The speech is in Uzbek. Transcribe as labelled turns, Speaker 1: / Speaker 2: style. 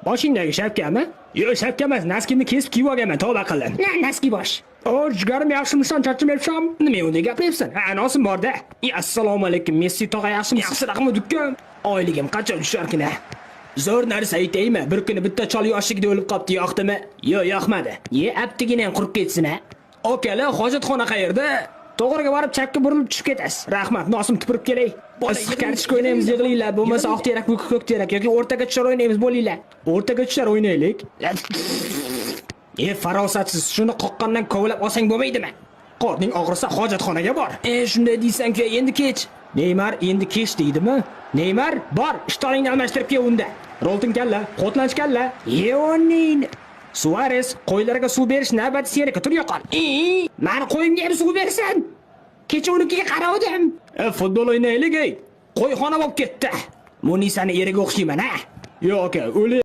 Speaker 1: Boshingdagi shapkami? Yo'q, shapka emas, naskimni kesib kiyib olganman, tavba qilin. Naski bosh. Jigarim yaxshimisan, charchamayapsan? Nima unday gapiryapsan? Ha, nosim bor-da. Assalomu alaykum, Messi tog'a yaxshimisiz? Yaxshi raqamni dukkan. Oyligim qachon tusharkin ha? Zo'r narsa aytaymi? Bir kuni bitta chol yoshligida o'lib qopti, yoqdimi? Yo'q, yoqmadi. Aptigina ham qurib ketsin ha. Okalar, hojatxona qayerda? To'g'riga borib chapga burilib tushib ketasiz. Rahmat, nosim tupurib kelay. Issiq kartoshka o'ynaymiz, yig'linglar. Bo'lmasa oq terak, bu ko'k terak yoki o'rtaga tushar o'ynaymiz, bo'linglar. O'rtaga tushar o'ynaylik. Farosatsiz, shuni qoqqandan kovlab olsang bo'lmaydimi? Qorning og'risa hojatxonaga bor. Shunday deysan-ku, endi kech. Neymar endi kech deydimi? Neymar, bor, ishtoningni almashtirib kel unda. Roltin kalla, qotlanch kalla. Yeonin. Suarez, qo'ylarga suv berish navbati seniki, tur yo'qol. Meni qo'yimga ham suv bersan. Kecha unikiga qaradim. Futbol o'ynaylik, ey. Qo'yxona bo'lib ketdi. Munisani eriga o'xshayman, ha? Yo'q aka, o'li